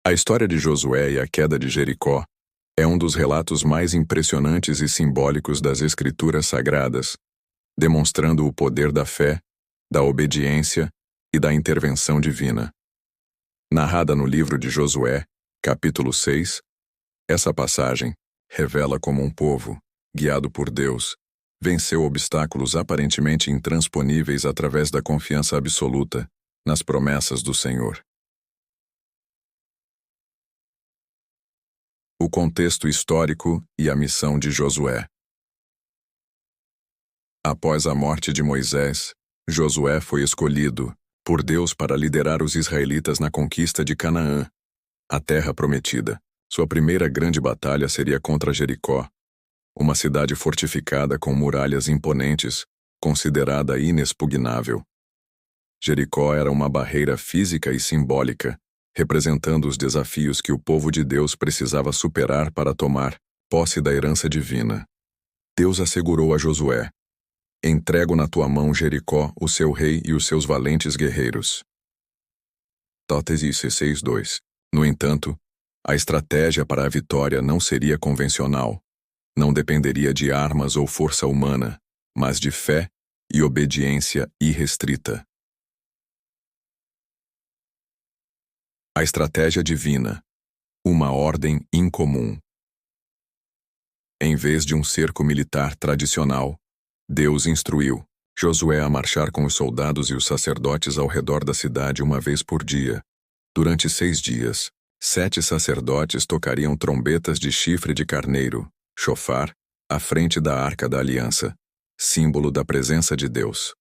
A história de Josué e a queda de Jericó é um dos relatos mais impressionantes e simbólicos das Escrituras Sagradas, demonstrando o poder da fé, da obediência e da intervenção divina. Narrada no livro de Josué, capítulo 6, essa passagem revela como um povo, guiado por Deus, venceu obstáculos aparentemente intransponíveis através da confiança absoluta nas promessas do Senhor. O contexto histórico e a missão de Josué. Após a morte de Moisés, Josué foi escolhido por Deus para liderar os israelitas na conquista de Canaã, a terra prometida. Sua primeira grande batalha seria contra Jericó, uma cidade fortificada com muralhas imponentes, considerada inexpugnável. Jericó era uma barreira física e simbólica, representando os desafios que o povo de Deus precisava superar para tomar posse da herança divina. Deus assegurou a Josué: "Entrego na tua mão Jericó, o seu rei e os seus valentes guerreiros." Tóteses 6:2. No entanto, a estratégia para a vitória não seria convencional. Não dependeria de armas ou força humana, mas de fé e obediência irrestrita. A estratégia divina. Uma ordem incomum. Em vez de um cerco militar tradicional, Deus instruiu Josué a marchar com os soldados e os sacerdotes ao redor da cidade uma vez por dia. Durante 6 dias, 7 sacerdotes tocariam trombetas de chifre de carneiro, shofar, à frente da Arca da Aliança, símbolo da presença de Deus.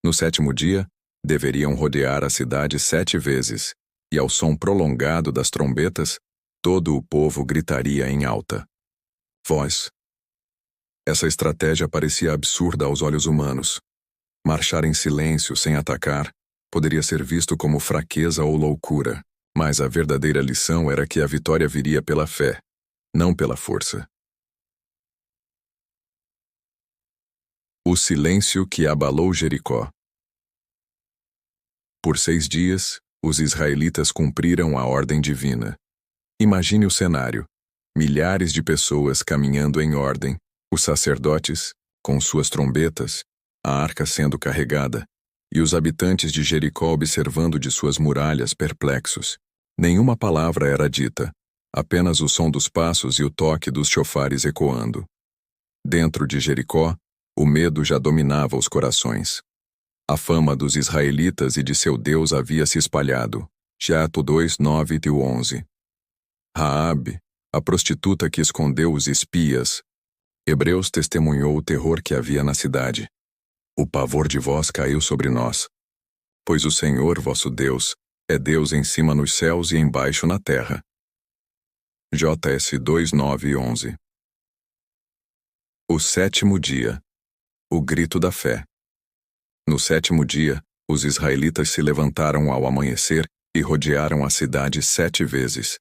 No 7º dia, deveriam rodear a cidade 7 vezes, e ao som prolongado das trombetas, todo o povo gritaria em alta voz. Essa estratégia parecia absurda aos olhos humanos. Marchar em silêncio sem atacar poderia ser visto como fraqueza ou loucura, mas a verdadeira lição era que a vitória viria pela fé, não pela força. O silêncio que abalou Jericó. Por 6 dias, os israelitas cumpriram a ordem divina. Imagine o cenário: milhares de pessoas caminhando em ordem, os sacerdotes, com suas trombetas, a arca sendo carregada, e os habitantes de Jericó observando de suas muralhas perplexos. Nenhuma palavra era dita, apenas o som dos passos e o toque dos chofares ecoando. Dentro de Jericó, o medo já dominava os corações. A fama dos israelitas e de seu Deus havia se espalhado. Atos 2:9-11. Raabe, a prostituta que escondeu os espias. Hebreus testemunhou o terror que havia na cidade. O pavor de vós caiu sobre nós, pois o Senhor, vosso Deus, é Deus em cima nos céus e embaixo na terra. JS 2:9-11. O 7º dia. O grito da fé. No 7º dia, os israelitas se levantaram ao amanhecer e rodearam a cidade 7 vezes.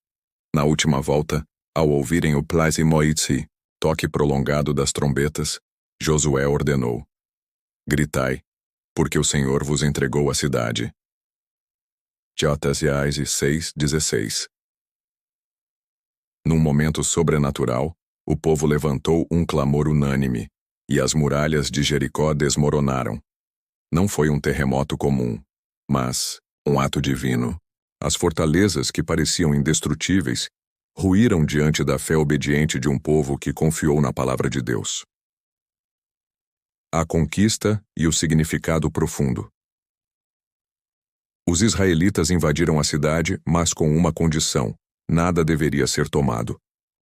Na última volta, ao ouvirem o Plasi Moitzi, toque prolongado das trombetas, Josué ordenou: "Gritai, porque o Senhor vos entregou a cidade." JS 6:16. Num momento sobrenatural, o povo levantou um clamor unânime, e as muralhas de Jericó desmoronaram. Não foi um terremoto comum, mas um ato divino. As fortalezas que pareciam indestrutíveis ruíram diante da fé obediente de um povo que confiou na palavra de Deus. A conquista e o significado profundo. Os israelitas invadiram a cidade, mas com uma condição: nada deveria ser tomado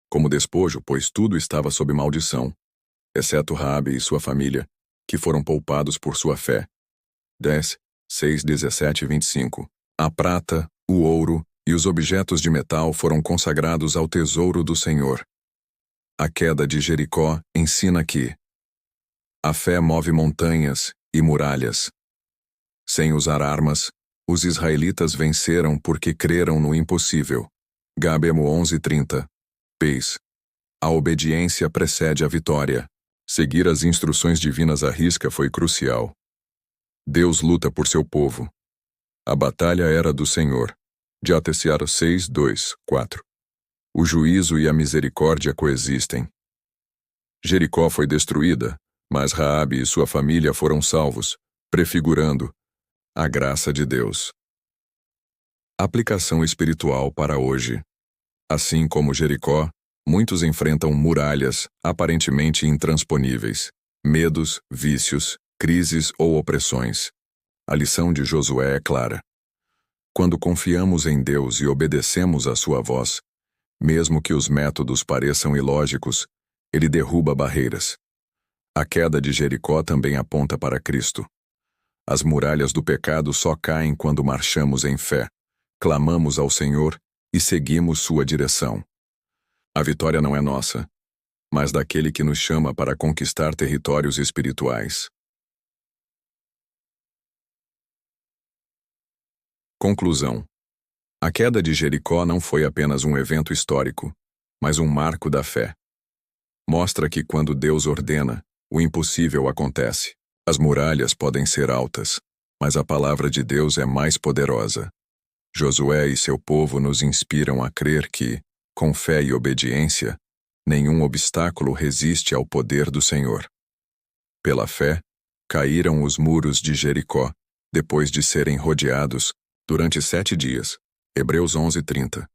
como despojo, pois tudo estava sob maldição, exceto Raabe e sua família, que foram poupados por sua fé. 6:17-25. A prata, o ouro e os objetos de metal foram consagrados ao tesouro do Senhor. A queda de Jericó ensina que a fé move montanhas e muralhas. Sem usar armas, os israelitas venceram porque creram no impossível. Gábemo 11:30. Pés. A obediência precede a vitória. Seguir as instruções divinas à risca foi crucial. Deus luta por seu povo. A batalha era do Senhor, JCR 6, 2, 4. O juízo e a misericórdia coexistem. Jericó foi destruída, mas Raabe e sua família foram salvos, prefigurando a graça de Deus. Aplicação espiritual para hoje. Assim como Jericó, muitos enfrentam muralhas aparentemente intransponíveis, medos, vícios, crises ou opressões. A lição de Josué é clara. Quando confiamos em Deus e obedecemos à sua voz, mesmo que os métodos pareçam ilógicos, ele derruba barreiras. A queda de Jericó também aponta para Cristo. As muralhas do pecado só caem quando marchamos em fé, clamamos ao Senhor e seguimos sua direção. A vitória não é nossa, mas daquele que nos chama para conquistar territórios espirituais. Conclusão. A queda de Jericó não foi apenas um evento histórico, mas um marco da fé. Mostra que quando Deus ordena, o impossível acontece. As muralhas podem ser altas, mas a palavra de Deus é mais poderosa. Josué e seu povo nos inspiram a crer que, com fé e obediência, nenhum obstáculo resiste ao poder do Senhor. Pela fé, caíram os muros de Jericó, depois de serem rodeados, durante 7 dias. Hebreus 11:30.